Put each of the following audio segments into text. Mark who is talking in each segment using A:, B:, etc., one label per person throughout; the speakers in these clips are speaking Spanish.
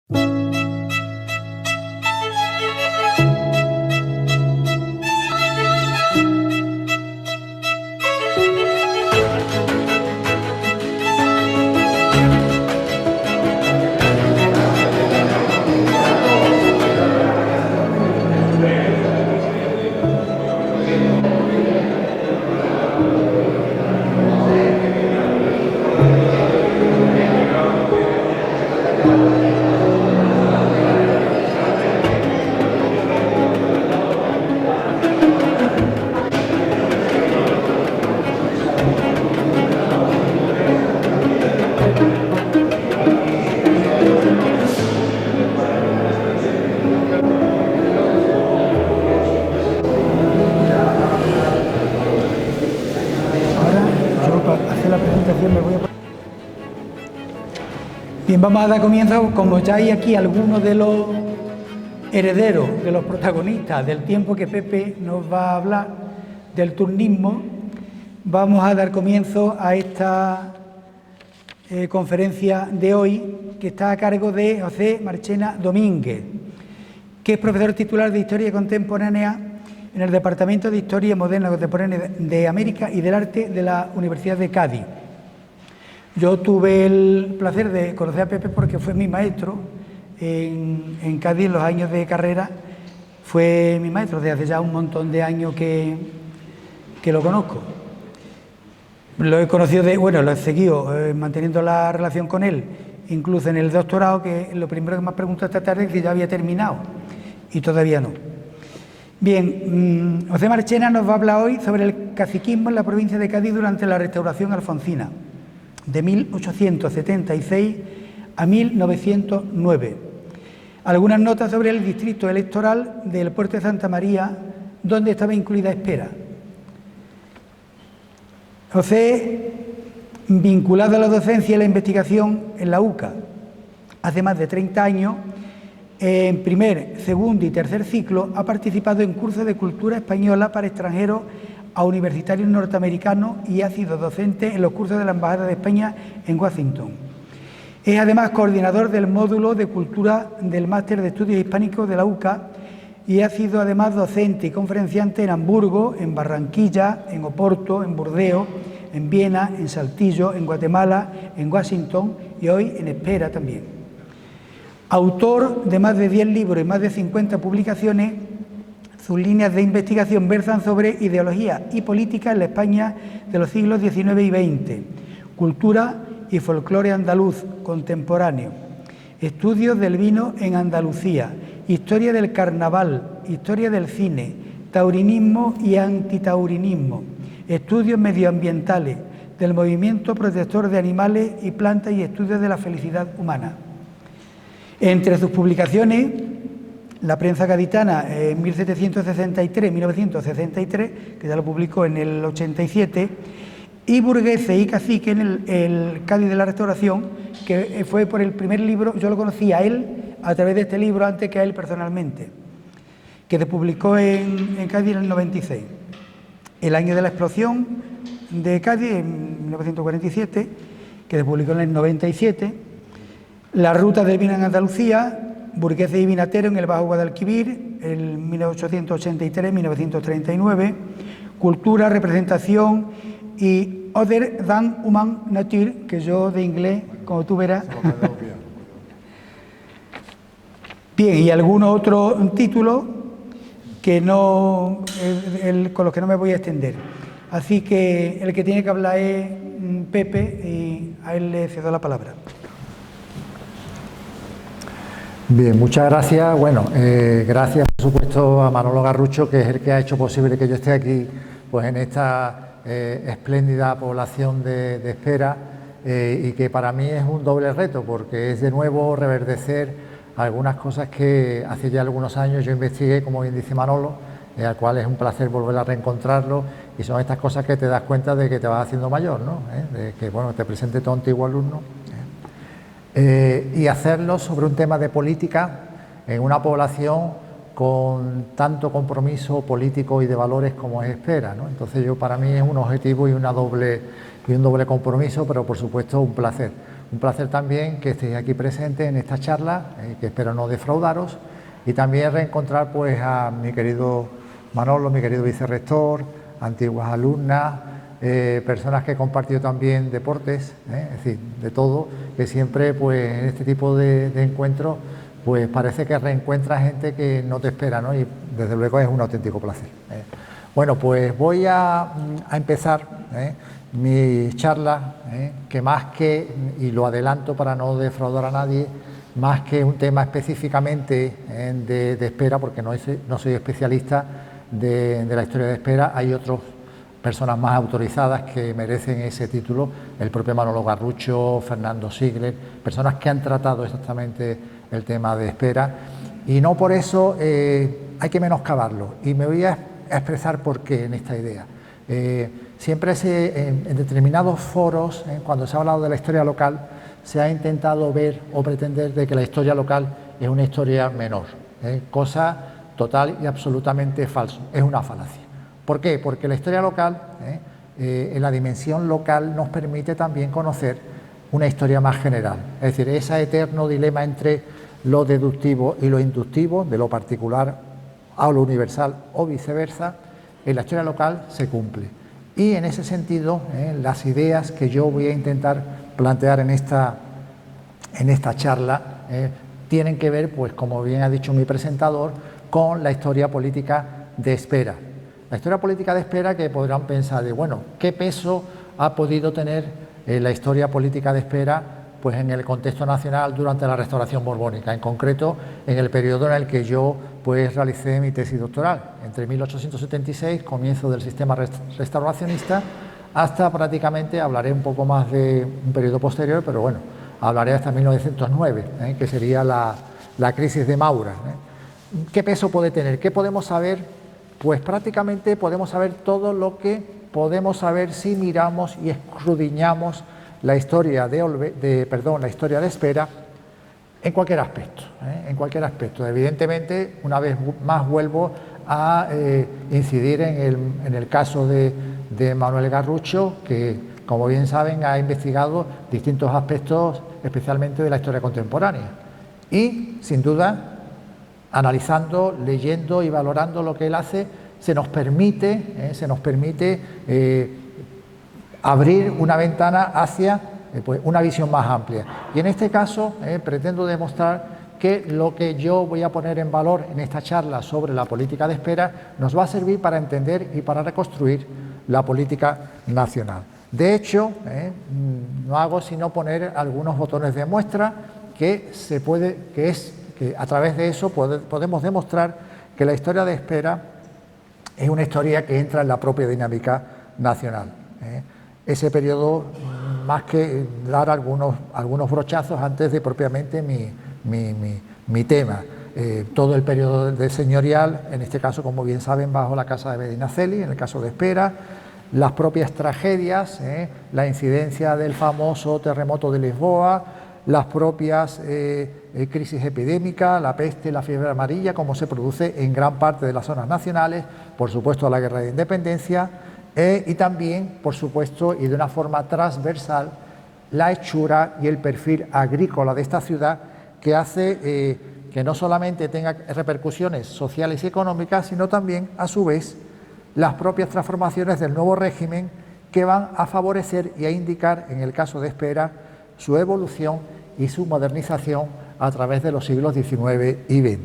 A: Bien, vamos a dar comienzo. Como ya hay aquí algunos de los herederos, de los protagonistas del tiempo que Pepe nos va a hablar del turnismo, vamos a dar comienzo a esta conferencia de hoy, que está a cargo de José Marchena Domínguez, que es profesor titular de Historia Contemporánea en el Departamento de Historia Moderna Contemporánea de América y del Arte de la Universidad de Cádiz. Yo tuve el placer de conocer a Pepe porque fue mi maestro en Cádiz en los años de carrera. Fue mi maestro desde hace ya un montón de años que lo conozco. Lo he conocido, lo he seguido manteniendo la relación con él, incluso en el doctorado, que lo primero que me ha preguntado esta tarde es si ya había terminado, y todavía no. Bien, José Marchena nos va a hablar hoy sobre el caciquismo en la provincia de Cádiz durante la restauración alfonsina, de 1876 a 1909. Algunas notas sobre el distrito electoral del puerto de Santa María, donde estaba incluida Espera. José, vinculado a la docencia y la investigación en la UCA hace más de 30 años, en primer, segundo y tercer ciclo ha participado en cursos de cultura española para extranjeros a universitarios norteamericanos y ha sido docente en los cursos de la Embajada de España en Washington. Es además coordinador del módulo de cultura del Máster de Estudios Hispánicos de la UCA y ha sido además docente y conferenciante en Hamburgo, en Barranquilla, en Oporto, en Burdeos, en Viena, en Saltillo, en Guatemala, en Washington y hoy en Espera también. Autor de más de 10 libros y más de 50 publicaciones, sus líneas de investigación versan sobre ideología y política en la España de los siglos XIX y XX, cultura y folclore andaluz contemporáneo, estudios del vino en Andalucía, historia del carnaval, historia del cine, taurinismo y antitaurinismo, estudios medioambientales, del movimiento protector de animales y plantas y estudios de la felicidad humana. Entre sus publicaciones, La prensa gaditana en 1763-1963, que ya lo publicó en el 87, y Burgueses y Cacique en el Cádiz de la Restauración, que fue por el primer libro. Yo lo conocí a él a través de este libro antes que a él personalmente, que se publicó en Cádiz en el 96. El año de la explosión de Cádiz, en 1947, que se publicó en el 97. La ruta del vino en Andalucía, Burgueses y Vinatero en el Bajo Guadalquivir, en 1883-1939, Cultura, Representación y Other than Human Nature, que yo de inglés, como tú verás. Bien, y algunos otros títulos que no, con los que no me voy a extender. Así que el que tiene que hablar es Pepe y a él le cedo la palabra.
B: Bien, muchas gracias. Bueno, gracias por supuesto a Manolo Garrucho, que es el que ha hecho posible que yo esté aquí pues en esta espléndida población de Espera, y que para mí es un doble reto, porque es de nuevo reverdecer algunas cosas que hace ya algunos años yo investigué, como bien dice Manolo, al cual es un placer volver a reencontrarlo, y son estas cosas que te das cuenta de que te vas haciendo mayor, ¿no? De que, bueno, te presente tu antiguo alumno. Y hacerlo sobre un tema de política en una población con tanto compromiso político y de valores como es Espera, ¿no? Entonces para mí es un objetivo y un doble compromiso, pero por supuesto un placer, un placer también que estéis aquí presentes en esta charla, que espero no defraudaros, y también reencontrar pues a mi querido Manolo, mi querido vicerrector, antiguas alumnas, personas que he compartido también deportes, es decir, de todo, que siempre pues en este tipo de encuentros pues parece que reencuentras gente que no te espera, ¿no? Y desde luego es un auténtico placer. Bueno, pues voy a empezar mi charla, que más que, y lo adelanto para no defraudar a nadie, más que un tema específicamente de espera, porque no soy especialista de la historia de espera, hay otras personas más autorizadas que merecen ese título, el propio Manolo Garrucho, Fernando Sigler, personas que han tratado exactamente el tema de espera, y no por eso hay que menoscabarlo, y me voy a expresar por qué en esta idea. Siempre en determinados foros, cuando se ha hablado de la historia local, se ha intentado ver o pretender de que la historia local es una historia menor, cosa total y absolutamente falsa, es una falacia. ¿Por qué? Porque la historia local, en la dimensión local, nos permite también conocer una historia más general, es decir, ese eterno dilema entre lo deductivo y lo inductivo, de lo particular a lo universal o viceversa, en la historia local se cumple. Y en ese sentido, las ideas que yo voy a intentar plantear en esta charla tienen que ver, pues como bien ha dicho mi presentador, con la historia política de espera. La historia política de espera, que podrán pensar de, bueno, ¿qué peso ha podido tener la historia política de espera pues en el contexto nacional durante la restauración borbónica, en concreto en el periodo en el que yo pues realicé mi tesis doctoral, entre 1876, comienzo del sistema restauracionista, hasta prácticamente, hablaré un poco más de un periodo posterior, pero bueno, hablaré hasta 1909, que sería la crisis de Maura. ¿Qué peso puede tener? ¿Qué podemos saber? Pues prácticamente podemos saber todo lo que podemos saber si miramos y escudriñamos la historia la historia de espera en cualquier aspecto, en cualquier aspecto. Evidentemente, una vez más vuelvo a incidir en el caso de Manuel Garrucho, que, como bien saben, ha investigado distintos aspectos, especialmente de la historia contemporánea. Y, sin duda, analizando, leyendo y valorando lo que él hace, se nos permite abrir una ventana hacia pues, una visión más amplia. Y en este caso pretendo demostrar que lo que yo voy a poner en valor en esta charla sobre la política de espera nos va a servir para entender y para reconstruir la política nacional. De hecho, no hago sino poner algunos botones de muestra que a través de eso podemos demostrar que la historia de espera es una historia que entra en la propia dinámica nacional. Ese periodo, más que dar algunos brochazos antes de propiamente mi tema. Todo el periodo de señorial, en este caso, como bien saben, bajo la casa de Medinaceli, en el caso de espera, las propias tragedias, la incidencia del famoso terremoto de Lisboa, las propias crisis epidémicas, la peste, la fiebre amarilla, como se produce en gran parte de las zonas nacionales, por supuesto la guerra de independencia, y también, por supuesto, y de una forma transversal, la hechura y el perfil agrícola de esta ciudad, que hace que no solamente tenga repercusiones sociales y económicas, sino también, a su vez, las propias transformaciones del nuevo régimen que van a favorecer y a indicar, en el caso de espera, su evolución y su modernización a través de los siglos XIX y XX.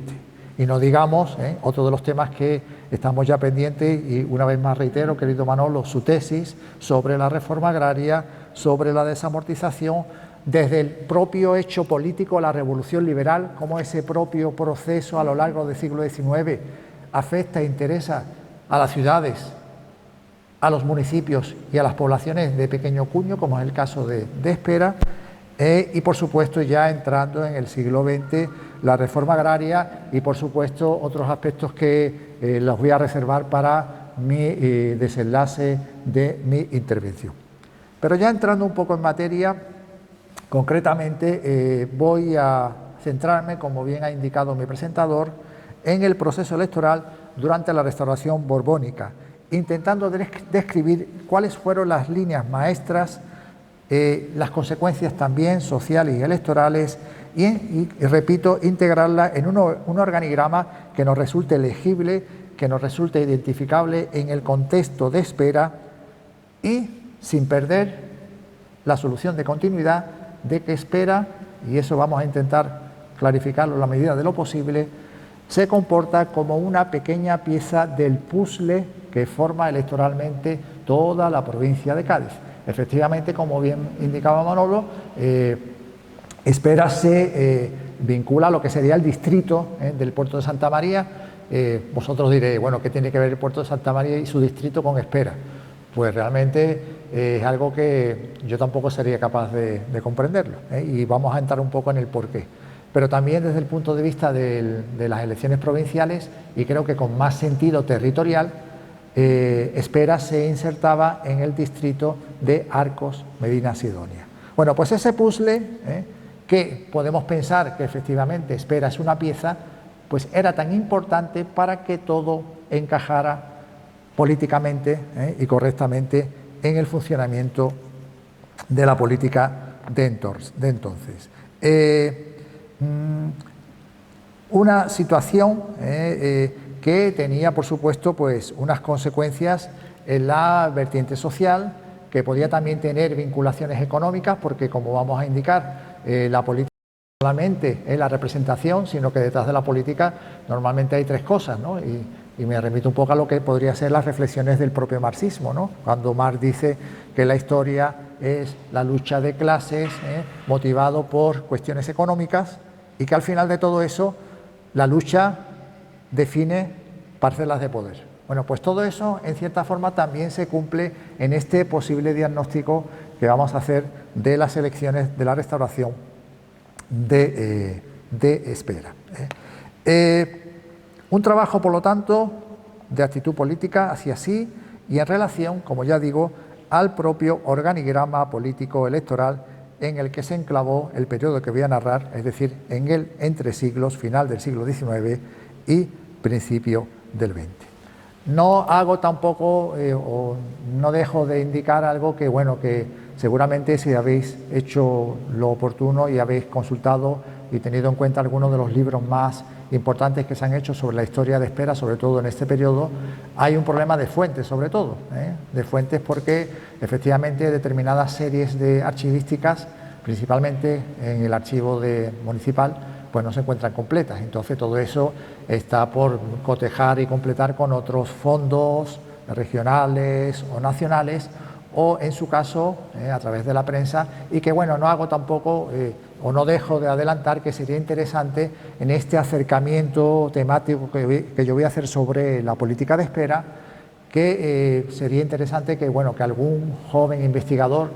B: Y no digamos, otro de los temas que estamos ya pendientes, y una vez más reitero, querido Manolo, su tesis sobre la reforma agraria, sobre la desamortización, desde el propio hecho político, la revolución liberal, cómo ese propio proceso a lo largo del siglo XIX afecta e interesa a las ciudades, a los municipios y a las poblaciones de pequeño cuño, como es el caso de Espera, y por supuesto ya entrando en el siglo XX la reforma agraria y por supuesto otros aspectos que los voy a reservar para mi desenlace de mi intervención. Pero ya entrando un poco en materia, concretamente voy a centrarme, como bien ha indicado mi presentador, en el proceso electoral durante la restauración borbónica, intentando describir cuáles fueron las líneas maestras las consecuencias también sociales y electorales y repito, integrarla en un organigrama que nos resulte legible, que nos resulte identificable en el contexto de espera y sin perder la solución de continuidad de que espera, y eso vamos a intentar clarificarlo en la medida de lo posible, se comporta como una pequeña pieza del puzzle que forma electoralmente toda la provincia de Cádiz. Efectivamente, como bien indicaba Manolo, Espera se vincula a lo que sería el distrito del puerto de Santa María. Vosotros diréis, bueno, ¿qué tiene que ver el puerto de Santa María y su distrito con Espera? Pues realmente es algo que yo tampoco sería capaz de comprenderlo, y vamos a entrar un poco en el porqué. Pero también desde el punto de vista de las elecciones provinciales, y creo que con más sentido territorial, Espera se insertaba en el distrito de Arcos, Medina Sidonia. Bueno, pues ese puzzle, que podemos pensar que efectivamente Espera es una pieza, pues era tan importante para que todo encajara políticamente y correctamente en el funcionamiento de la política de entonces. Una situación que tenía, por supuesto, pues unas consecuencias en la vertiente social, que podía también tener vinculaciones económicas, porque como vamos a indicar, la política no solamente es la representación, sino que detrás de la política normalmente hay tres cosas, ¿no? Y me remito un poco a lo que podría ser las reflexiones del propio marxismo, ¿no? Cuando Marx dice que la historia es la lucha de clases, motivado por cuestiones económicas, y que al final de todo eso la lucha define parcelas de poder. Bueno, pues todo eso en cierta forma también se cumple en este posible diagnóstico que vamos a hacer de las elecciones de la restauración de Espera. Un trabajo, por lo tanto, de actitud política hacia sí y en relación, como ya digo, al propio organigrama político electoral en el que se enclavó el periodo que voy a narrar, es decir, en el entresiglos, final del siglo XIX y principio del XX. No hago tampoco, o no dejo de indicar algo que, bueno, que seguramente si habéis hecho lo oportuno y habéis consultado y tenido en cuenta algunos de los libros más importantes que se han hecho sobre la historia de Espera, sobre todo en este periodo, hay un problema de fuentes, sobre todo, de fuentes porque efectivamente determinadas series de archivísticas, principalmente en el archivo municipal, pues no se encuentran completas. Entonces todo eso está por cotejar y completar con otros fondos regionales o nacionales, o en su caso a través de la prensa, y que bueno, no hago tampoco o no dejo de adelantar que sería interesante en este acercamiento temático que yo voy a hacer sobre la política de Espera, que sería interesante que, bueno, que algún joven investigador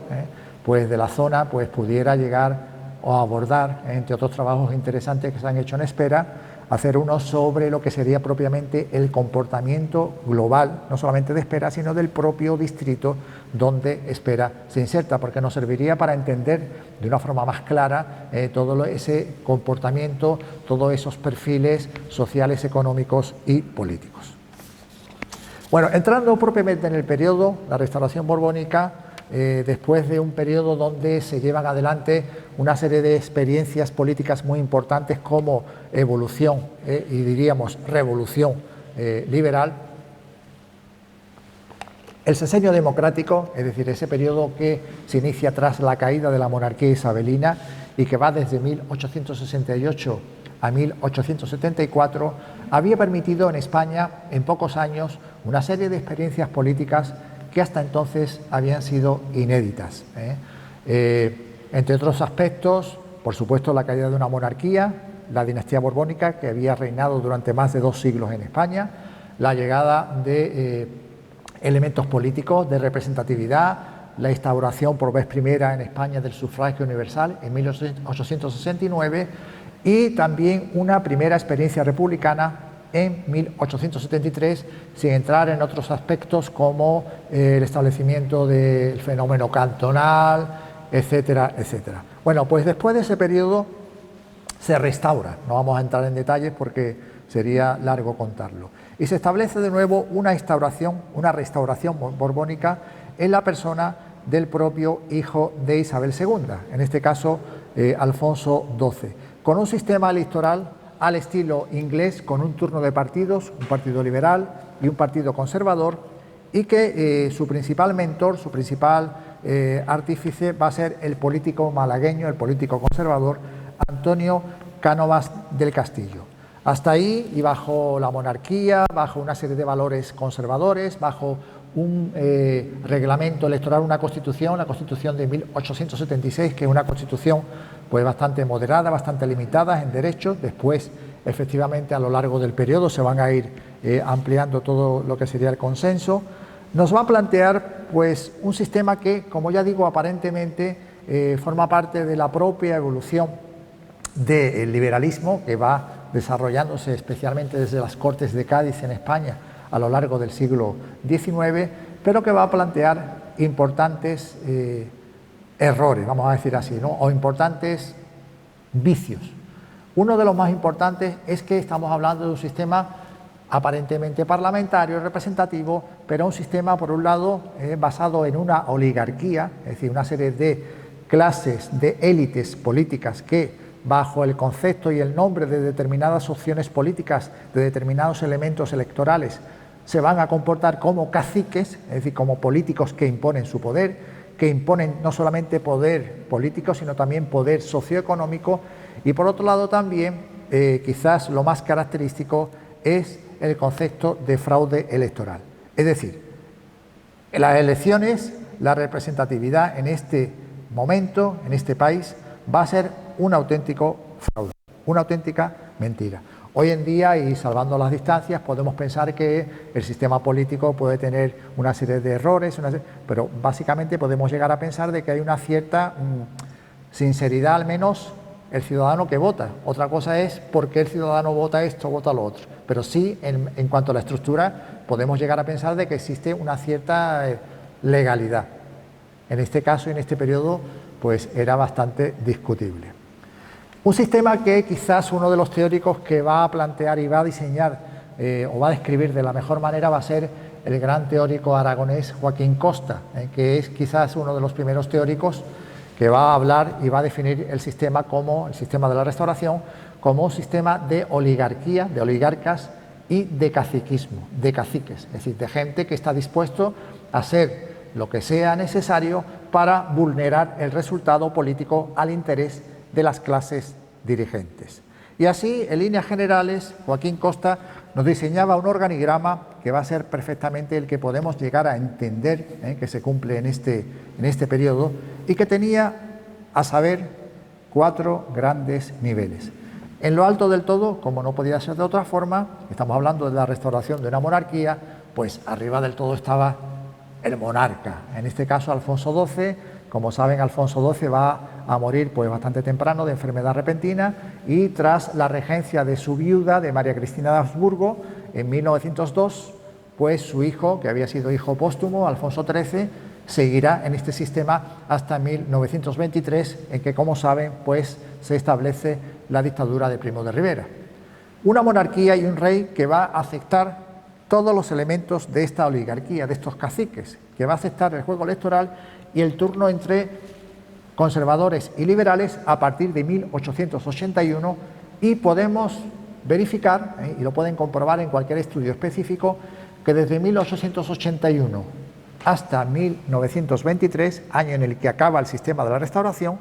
B: pues de la zona pues pudiera llegar o abordar, entre otros trabajos interesantes que se han hecho en Espera, hacer uno sobre lo que sería propiamente el comportamiento global, no solamente de Espera, sino del propio distrito donde Espera se inserta, porque nos serviría para entender de una forma más clara todo ese comportamiento, todos esos perfiles sociales, económicos y políticos. Bueno, entrando propiamente en el periodo, la Restauración Borbónica, después de un periodo donde se llevan adelante una serie de experiencias políticas muy importantes como evolución y diríamos revolución liberal, el sexenio democrático, es decir, ese periodo que se inicia tras la caída de la monarquía isabelina y que va desde 1868 a 1874, había permitido en España en pocos años una serie de experiencias políticas que hasta entonces habían sido inéditas. Entre otros aspectos, por supuesto, la caída de una monarquía, la dinastía borbónica, que había reinado durante más de 2 siglos en España, la llegada de elementos políticos de representatividad, la instauración por vez primera en España del sufragio universal en 1869 y también una primera experiencia republicana en 1873, sin entrar en otros aspectos como el establecimiento del fenómeno cantonal, etcétera, etcétera. Bueno, pues después de ese periodo se restaura, no vamos a entrar en detalles porque sería largo contarlo, y se establece de nuevo una restauración borbónica en la persona del propio hijo de Isabel II, en este caso Alfonso XII, con un sistema electoral al estilo inglés, con un turno de partidos, un partido liberal y un partido conservador, y que su principal mentor, su principal artífice va a ser el político malagueño, el político conservador, Antonio Cánovas del Castillo. Hasta ahí, y bajo la monarquía, bajo una serie de valores conservadores, bajo un reglamento electoral, una constitución, la Constitución de 1876, que es una constitución pues bastante moderada, bastante limitada en derechos. Después, efectivamente, a lo largo del periodo se van a ir ampliando todo lo que sería el consenso. Nos va a plantear pues un sistema que, como ya digo, aparentemente forma parte de la propia evolución del liberalismo que va desarrollándose especialmente desde las Cortes de Cádiz en España a lo largo del siglo XIX, pero que va a plantear importantes errores, vamos a decir así, ¿no? O importantes vicios. Uno de los más importantes es que estamos hablando de un sistema aparentemente parlamentario, representativo, pero un sistema, por un lado, basado en una oligarquía, es decir, una serie de clases, de élites políticas que, bajo el concepto y el nombre de determinadas opciones políticas, de determinados elementos electorales, se van a comportar como caciques, es decir, como políticos que imponen su poder, que imponen no solamente poder político, sino también poder socioeconómico, y por otro lado también, quizás lo más característico es el concepto de fraude electoral. Es decir, en las elecciones, la representatividad en este momento, en este país, va a ser un auténtico fraude, una auténtica mentira. Hoy en día, y salvando las distancias, podemos pensar que el sistema político puede tener una serie de errores, pero básicamente podemos llegar a pensar de que hay una cierta sinceridad, al menos el ciudadano que vota. Otra cosa es por qué el ciudadano vota esto o vota lo otro. Pero sí, en cuanto a la estructura, podemos llegar a pensar de que existe una cierta legalidad. En este caso y en este periodo, pues era bastante discutible. Un sistema que quizás uno de los teóricos que va a plantear y va a diseñar o va a describir de la mejor manera va a ser el gran teórico aragonés Joaquín Costa, que es quizás uno de los primeros teóricos que va a hablar y va a definir el sistema como el sistema de la Restauración como un sistema de oligarquía, de oligarcas y de caciquismo, de caciques, es decir, de gente que está dispuesto a hacer lo que sea necesario para vulnerar el resultado político al interés de las clases dirigentes. Y así, en líneas generales, Joaquín Costa nos diseñaba un organigrama que va a ser perfectamente el que podemos llegar a entender que se cumple en este periodo y que tenía, a saber, 4 grandes niveles. En lo alto del todo, como no podía ser de otra forma, estamos hablando de la restauración de una monarquía, pues arriba del todo estaba el monarca, en este caso Alfonso XII. Como saben, Alfonso XII va a morir pues bastante temprano de enfermedad repentina y tras la regencia de su viuda, de María Cristina de Habsburgo, en 1902, pues su hijo, que había sido hijo póstumo, Alfonso XIII, seguirá en este sistema hasta 1923, en que, como saben, pues se establece la dictadura de Primo de Rivera. Una monarquía y un rey que va a aceptar todos los elementos de esta oligarquía, de estos caciques, que va a aceptar el juego electoral y el turno entre conservadores y liberales a partir de 1881, y podemos verificar, y lo pueden comprobar en cualquier estudio específico, que desde 1881 hasta 1923, año en el que acaba el sistema de la Restauración,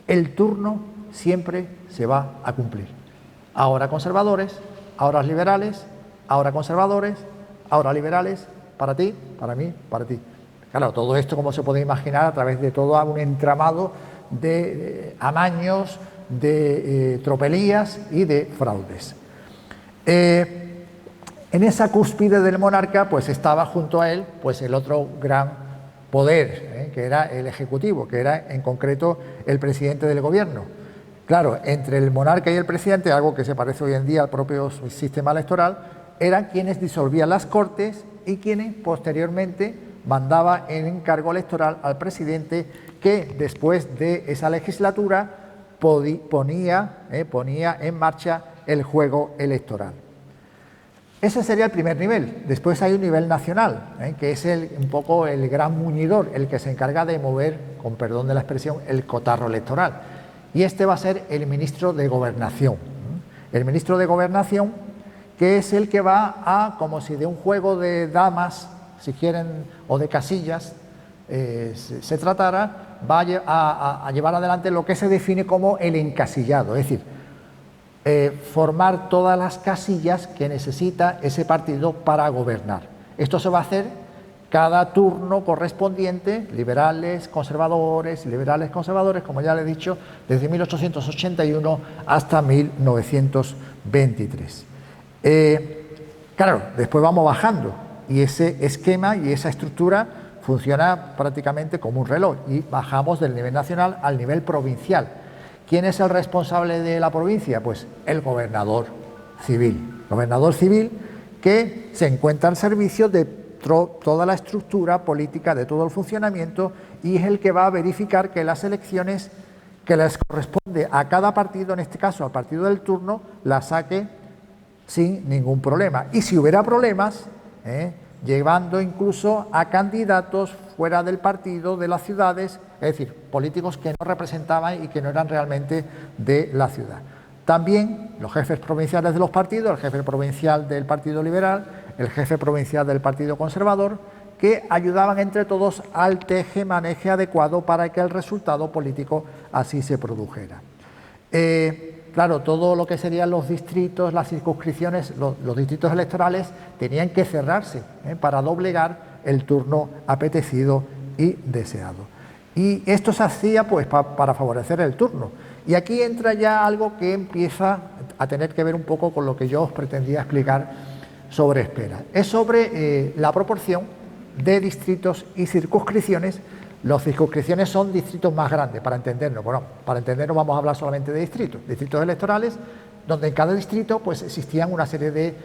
B: el turno siempre se va a cumplir. Ahora conservadores, ahora liberales, ahora conservadores, ahora liberales, para ti, para mí, para ti. Claro, todo esto, como se puede imaginar, a través de todo un entramado de amaños, de tropelías y de fraudes. En esa cúspide del monarca, pues estaba junto a él pues el otro gran poder, que era el ejecutivo, que era en concreto el presidente del gobierno. Claro, entre el monarca y el presidente, algo que se parece hoy en día al propio sistema electoral, eran quienes disolvían las Cortes y quienes posteriormente mandaba en encargo electoral al presidente, que después de esa legislatura ponía en marcha el juego electoral. Ese sería el primer nivel. Después hay un nivel nacional, que es un poco el gran muñidor, el que se encarga de mover, con perdón de la expresión, el cotarro electoral. Y este va a ser el ministro de Gobernación. El ministro de Gobernación, que es el que va a, como si de un juego de damas, si quieren, o de casillas, se tratara, va a llevar adelante lo que se define como el encasillado, es decir, formar todas las casillas que necesita ese partido para gobernar. Esto se va a hacer cada turno correspondiente, liberales, conservadores, como ya le he dicho, desde 1881 hasta 1923. Claro, después vamos bajando y ese esquema y esa estructura funciona prácticamente como un reloj y bajamos del nivel nacional al nivel provincial. ¿Quién es el responsable de la provincia? Pues el gobernador civil. Gobernador civil que se encuentra al servicio de toda la estructura política, de todo el funcionamiento, y es el que va a verificar que las elecciones que les corresponde a cada partido, en este caso al partido del turno, las saque sin ningún problema. Y si hubiera problemas, llevando incluso a candidatos fuera del partido, de las ciudades, es decir, políticos que no representaban y que no eran realmente de la ciudad. También los jefes provinciales de los partidos, el jefe provincial del Partido Liberal, el jefe provincial del Partido Conservador, que ayudaban entre todos al teje-maneje adecuado para que el resultado político así se produjera. Claro, todo lo que serían los distritos, las circunscripciones, los distritos electorales tenían que cerrarse para doblegar el turno apetecido y deseado. Y esto se hacía pues para favorecer el turno. Y aquí entra ya algo que empieza a tener que ver un poco con lo que yo os pretendía explicar sobre Espera. Es sobre la proporción de distritos y circunscripciones. Las circunscripciones son distritos más grandes, para entendernos. Bueno, para entendernos vamos a hablar solamente de distritos electorales, donde en cada distrito pues existían una serie de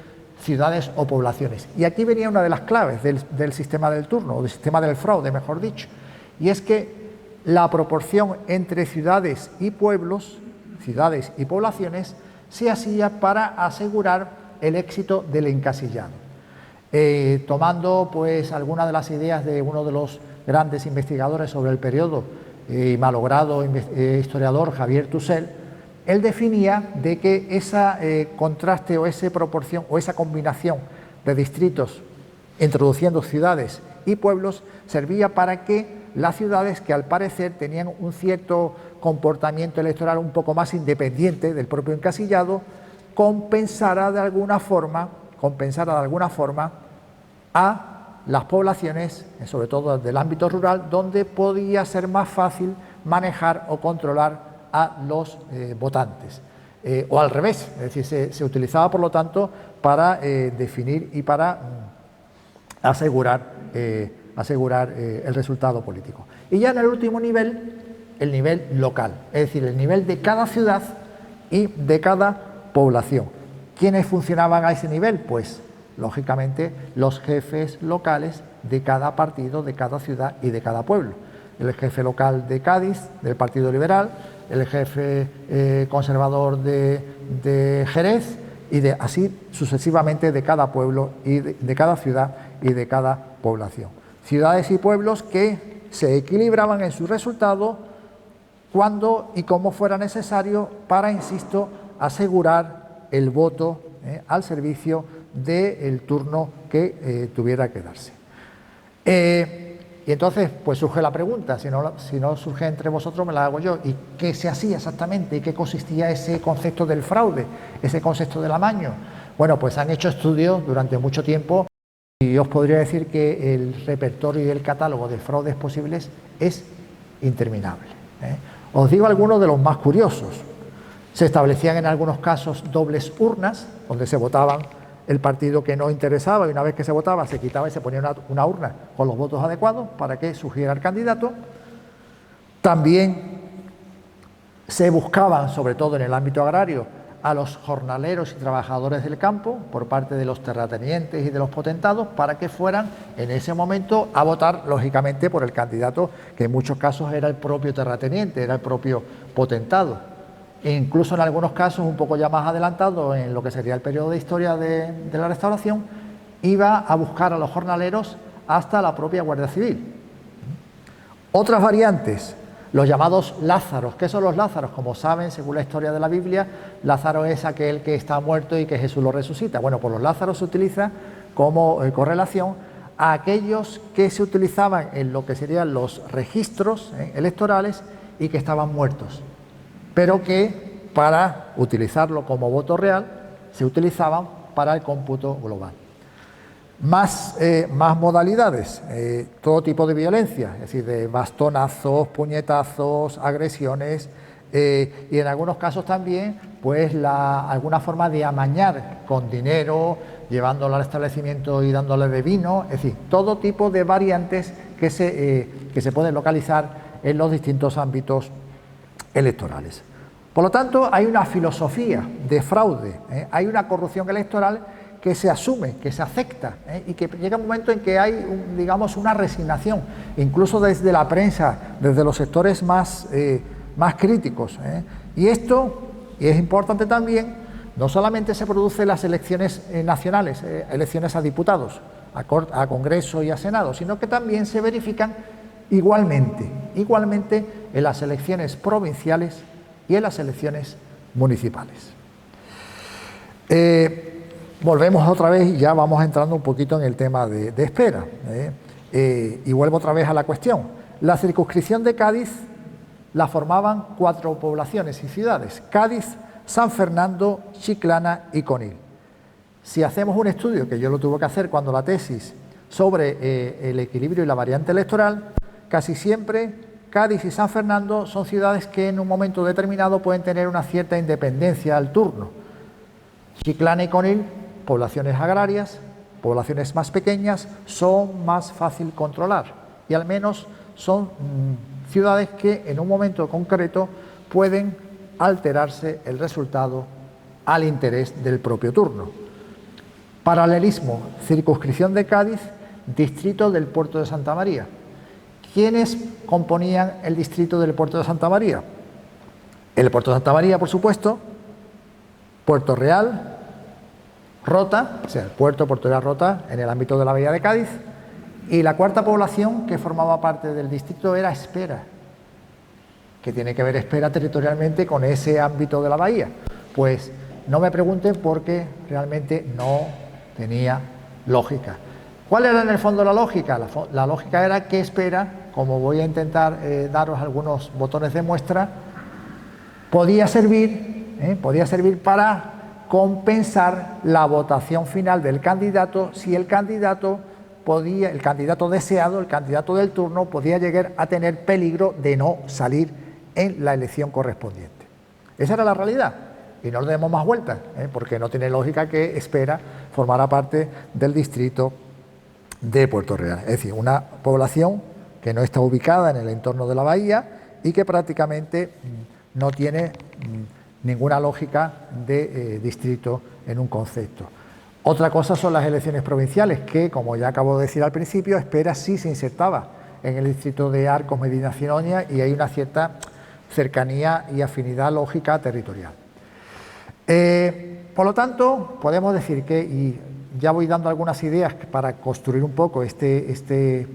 B: ciudades o poblaciones. Y aquí venía una de las claves del sistema del turno, o del sistema del fraude, mejor dicho, y es que la proporción entre ciudades y pueblos, ciudades y poblaciones, se hacía para asegurar el éxito del encasillado. Tomando pues algunas de las ideas de uno de los grandes investigadores sobre el periodo y malogrado historiador Javier Tussell, él definía de que ese contraste o esa proporción o esa combinación de distritos introduciendo ciudades y pueblos servía para que las ciudades, que al parecer tenían un cierto comportamiento electoral un poco más independiente del propio encasillado, compensara de alguna forma a las poblaciones, sobre todo del ámbito rural, donde podía ser más fácil manejar o controlar a los votantes. O al revés, es decir, se utilizaba por lo tanto para definir y para asegurar el resultado político. Y ya en el último nivel, el nivel local, es decir, el nivel de cada ciudad y de cada población. ¿Quiénes funcionaban a ese nivel? Pues, lógicamente, los jefes locales de cada partido, de cada ciudad y de cada pueblo. El jefe local de Cádiz, del Partido Liberal, el jefe conservador de Jerez, y así sucesivamente de cada pueblo y de cada ciudad y de cada población. Ciudades y pueblos que se equilibraban en su resultado cuando y como fuera necesario para, insisto, asegurar el voto al servicio del turno que tuviera que darse. Y entonces pues surge la pregunta, si no surge entre vosotros me la hago yo, ¿y qué se hacía exactamente? ¿Y qué consistía ese concepto del fraude, ese concepto del amaño? Bueno, pues han hecho estudios durante mucho tiempo y os podría decir que el repertorio y el catálogo de fraudes posibles es interminable. Os digo algunos de los más curiosos. Se establecían en algunos casos dobles urnas, donde se votaban el partido que no interesaba, y una vez que se votaba se quitaba y se ponía una urna con los votos adecuados para que surgiera el candidato. También se buscaban, sobre todo en el ámbito agrario, a los jornaleros y trabajadores del campo por parte de los terratenientes y de los potentados para que fueran en ese momento a votar, lógicamente, por el candidato que en muchos casos era el propio terrateniente, era el propio potentado. e incluso en algunos casos, un poco ya más adelantado, en lo que sería el periodo de historia de la Restauración, iba a buscar a los jornaleros hasta la propia Guardia Civil. Otras variantes, los llamados Lázaros. ¿Qué son los Lázaros? Como saben, según la historia de la Biblia, Lázaro es aquel que está muerto y que Jesús lo resucita. Bueno, pues los Lázaros se utiliza como correlación a aquellos que se utilizaban en lo que serían los registros electorales y que estaban muertos, pero que para utilizarlo como voto real se utilizaban para el cómputo global. Más modalidades, todo tipo de violencia, es decir, de bastonazos, puñetazos, agresiones, y en algunos casos también pues alguna forma de amañar con dinero, llevándolo al establecimiento y dándole de vino, es decir, todo tipo de variantes que se pueden localizar en los distintos ámbitos electorales. Por lo tanto, hay una filosofía de fraude, hay una corrupción electoral que se asume, que se acepta, y que llega un momento en que hay, digamos, una resignación, incluso desde la prensa, desde los sectores más críticos. Y esto, y es importante también, no solamente se produce en las elecciones nacionales, elecciones a diputados, a Congreso y a Senado, sino que también se verifican igualmente en las elecciones provinciales y en las elecciones municipales. Volvemos otra vez y ya vamos entrando un poquito en el tema de Espera. Y vuelvo otra vez a la cuestión. La circunscripción de Cádiz la formaban 4 poblaciones y ciudades: Cádiz, San Fernando, Chiclana y Conil. Si hacemos un estudio, que yo lo tuve que hacer cuando la tesis, sobre el equilibrio y la variante electoral, casi siempre Cádiz y San Fernando son ciudades que en un momento determinado pueden tener una cierta independencia al turno. Chiclana y Conil, poblaciones agrarias, poblaciones más pequeñas, son más fácil controlar, y al menos son ciudades que en un momento concreto pueden alterarse el resultado al interés del propio turno. Paralelismo: circunscripción de Cádiz, distrito del Puerto de Santa María. ¿Quiénes componían el distrito del Puerto de Santa María? El Puerto de Santa María, por supuesto, Puerto Real, Rota, o sea, el Puerto Real, Rota, en el ámbito de la Bahía de Cádiz, y la cuarta población que formaba parte del distrito era Espera. ¿Qué tiene que ver Espera territorialmente con ese ámbito de la bahía? Pues no me pregunten, porque realmente no tenía lógica. ¿Cuál era en el fondo la lógica? La lógica era que Espera, como voy a intentar daros algunos botones de muestra, podía servir para compensar la votación final del candidato si el candidato deseado, el candidato del turno, podía llegar a tener peligro de no salir en la elección correspondiente. Esa era la realidad, y no le demos más vueltas, porque no tiene lógica que Espera formara parte del distrito de Puerto Real. Es decir, una población que no está ubicada en el entorno de la bahía y que prácticamente no tiene ninguna lógica de distrito en un concepto. Otra cosa son las elecciones provinciales, que, como ya acabo de decir al principio, Espera sí se insertaba en el distrito de Arcos, Medina, Cinonia, y hay una cierta cercanía y afinidad lógica territorial. Por lo tanto, podemos decir que, y ya voy dando algunas ideas para construir un poco este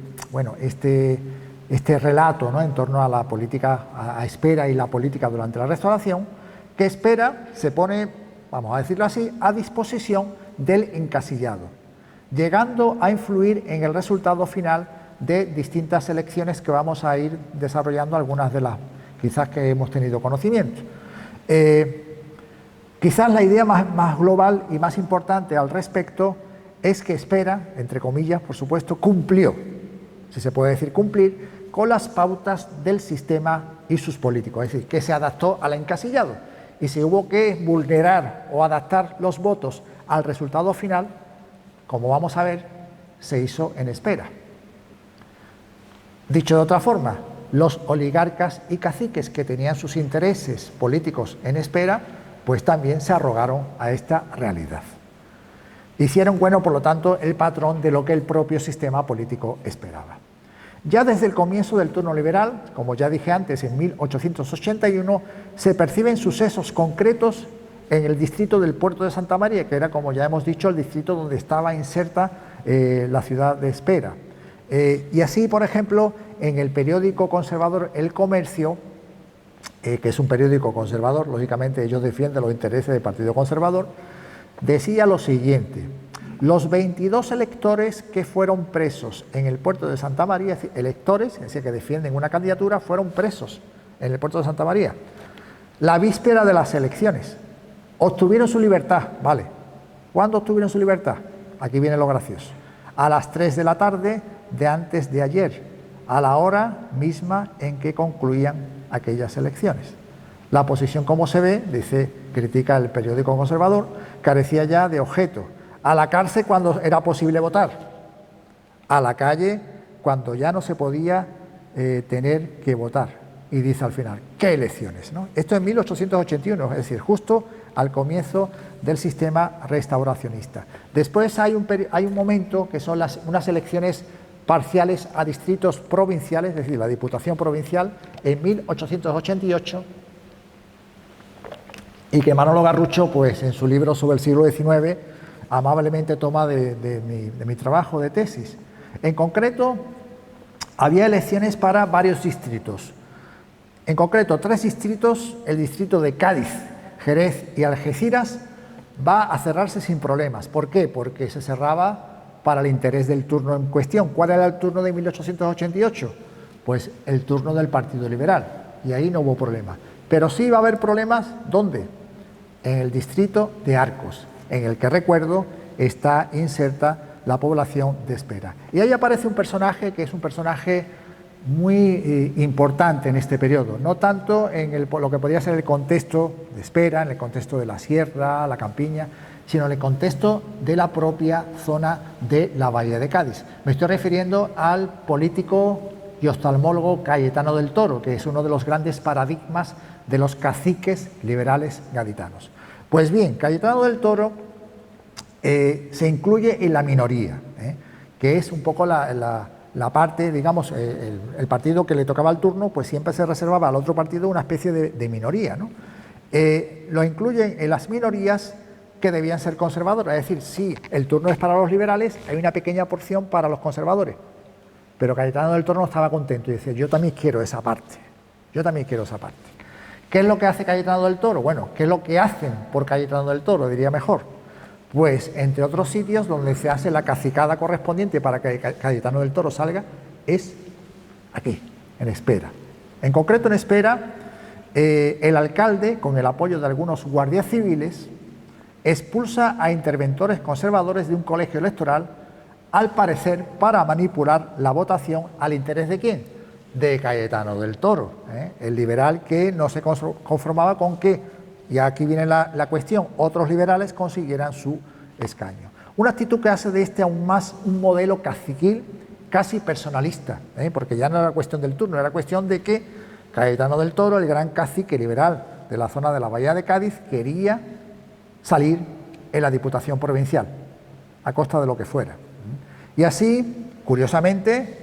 B: relato, ¿no?, en torno a la política, a Espera y la política durante la Restauración, que Espera se pone, vamos a decirlo así, a disposición del encasillado, llegando a influir en el resultado final de distintas elecciones que vamos a ir desarrollando, algunas de las quizás que hemos tenido conocimiento. Quizás la idea más global y más importante al respecto es que Espera, entre comillas, por supuesto, cumplió, si se puede decir cumplir, con las pautas del sistema y sus políticos, es decir, que se adaptó al encasillado. Y si hubo que vulnerar o adaptar los votos al resultado final, como vamos a ver, se hizo en Espera. Dicho de otra forma, los oligarcas y caciques que tenían sus intereses políticos en Espera, pues también se arrogaron a esta realidad. Hicieron, bueno, por lo tanto, el patrón de lo que el propio sistema político esperaba. Ya desde el comienzo del turno liberal, como ya dije antes, en 1881, se perciben sucesos concretos en el distrito del Puerto de Santa María, que era, como ya hemos dicho, el distrito donde estaba inserta la ciudad de Espera. Y así, por ejemplo, en el periódico conservador El Comercio, que es un periódico conservador, lógicamente ellos defienden los intereses del Partido Conservador, decía lo siguiente: los 22 electores que fueron presos en el puerto de Santa María, es decir, electores, es decir, que defienden una candidatura, fueron presos en el puerto de Santa María la víspera de las elecciones. Obtuvieron su libertad, ¿vale? ¿Cuándo obtuvieron su libertad? Aquí viene lo gracioso. A las 3 de la tarde de antes de ayer, a la hora misma en que concluían aquellas elecciones. La posición, como se ve, critica el periódico conservador, carecía ya de objeto. A la cárcel cuando era posible votar, a la calle cuando ya no se podía tener que votar. Y dice al final, ¿qué elecciones?, ¿no? Esto en 1881, es decir, justo al comienzo del sistema restauracionista. Después hay un momento que son unas elecciones parciales a distritos provinciales, es decir, la Diputación Provincial, en 1888, y que Manolo Garrucho, pues en su libro sobre el siglo XIX, amablemente toma de mi trabajo de tesis. En concreto, había elecciones para varios distritos. En concreto, 3 distritos: el distrito de Cádiz, Jerez y Algeciras, va a cerrarse sin problemas. ¿Por qué? Porque se cerraba para el interés del turno en cuestión. ¿Cuál era el turno de 1888? Pues el turno del Partido Liberal, y ahí no hubo problema. Pero sí va a haber problemas, ¿dónde? En el distrito de Arcos, en el que, recuerdo, está inserta la población de Espera. Y ahí aparece un personaje que es un personaje muy importante en este periodo, no tanto en lo que podría ser el contexto de Espera, en el contexto de la Sierra, la Campiña, sino en el contexto de la propia zona de la Bahía de Cádiz. Me estoy refiriendo al político y oftalmólogo Cayetano del Toro, que es uno de los grandes paradigmas de los caciques liberales gaditanos. Pues bien, Cayetano del Toro se incluye en la minoría, que es un poco la parte, digamos, el partido que le tocaba el turno, pues siempre se reservaba al otro partido una especie de minoría, ¿no? Lo incluyen en las minorías que debían ser conservadoras, es decir, si el turno es para los liberales, hay una pequeña porción para los conservadores. Pero Cayetano del Toro no estaba contento y decía, yo también quiero esa parte, yo también quiero esa parte. ¿Qué es lo que hace Cayetano del Toro? Bueno, ¿qué es lo que hacen por Cayetano del Toro, diría mejor? Pues, entre otros sitios donde se hace la cacicada correspondiente para que Cayetano del Toro salga, es aquí, en Espera. En concreto, en Espera, el alcalde, con el apoyo de algunos guardias civiles, expulsa a interventores conservadores de un colegio electoral, al parecer para manipular la votación al interés ¿de quién? De Cayetano del Toro, el liberal que no se conformaba con que, y aquí viene la cuestión, otros liberales consiguieran su escaño. Una actitud que hace de este aún más un modelo caciquil, casi personalista, porque ya no era cuestión del turno, era cuestión de que Cayetano del Toro, el gran cacique liberal de la zona de la Bahía de Cádiz, quería salir en la Diputación Provincial, a costa de lo que fuera. Y así, curiosamente,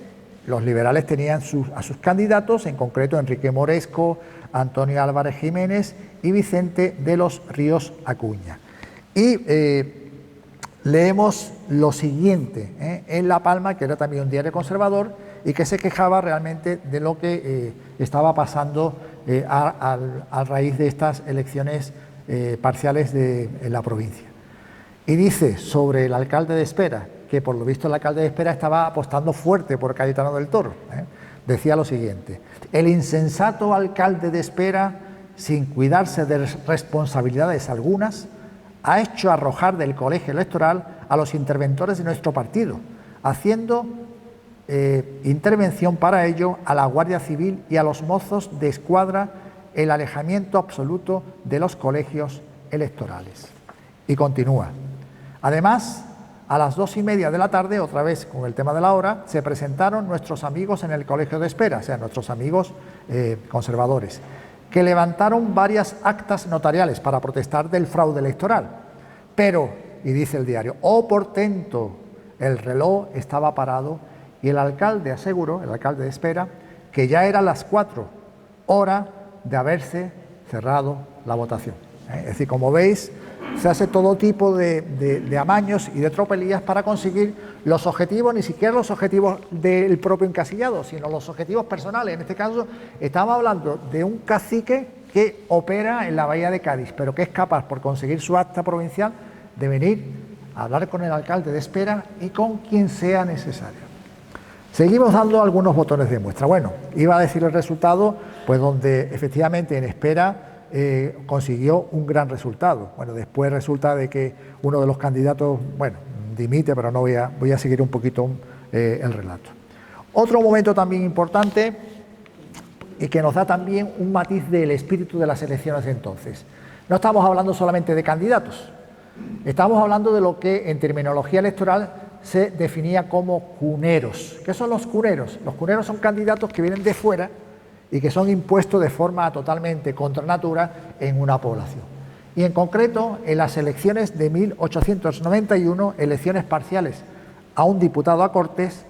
B: los liberales tenían a sus candidatos, en concreto Enrique Moresco, Antonio Álvarez Jiménez y Vicente de los Ríos Acuña. Y leemos lo siguiente, en La Palma, que era también un diario conservador y que se quejaba realmente de lo que estaba pasando a raíz de estas elecciones parciales en la provincia. Y dice sobre el alcalde de Espera, que por lo visto el alcalde de Espera estaba apostando fuerte por Cayetano del Toro. Decía lo siguiente: el insensato alcalde de Espera, sin cuidarse de responsabilidades algunas, ha hecho arrojar del colegio electoral a los interventores de nuestro partido, haciendo intervención para ello a la Guardia Civil y a los mozos de escuadra, el alejamiento absoluto de los colegios electorales. Y continúa. Además, a las 2:30 de la tarde, otra vez con el tema de la hora, se presentaron nuestros amigos en el colegio de Espera, o sea, nuestros amigos conservadores, que levantaron varias actas notariales para protestar del fraude electoral. Pero, y dice el diario, oh portento, el reloj estaba parado Y el alcalde aseguró, el alcalde de Espera, que ya eran las 4 horas de haberse cerrado la votación. Es decir, como veis, se hace todo tipo de amaños y de tropelías para conseguir los objetivos, ni siquiera los objetivos del propio encasillado, sino los objetivos personales. En este caso, estamos hablando de un cacique que opera en la Bahía de Cádiz, pero que es capaz, por conseguir su acta provincial, de venir a hablar con el alcalde de Espera y con quien sea necesario. Seguimos dando algunos botones de muestra. Bueno, iba a decir el resultado, pues donde efectivamente en Espera consiguió un gran resultado. Bueno, después resulta de que uno de los candidatos, bueno, dimite, pero no voy a seguir un poquito el relato. Otro momento también importante y que nos da también un matiz del espíritu de las elecciones de entonces. No estamos hablando solamente de candidatos, estamos hablando de lo que en terminología electoral se definía como cuneros. ¿Qué son los cuneros? Los cuneros son candidatos que vienen de fuera y que son impuestos de forma totalmente contra natura en una población. Y en concreto, en las elecciones de 1891, elecciones parciales a un diputado a Cortes,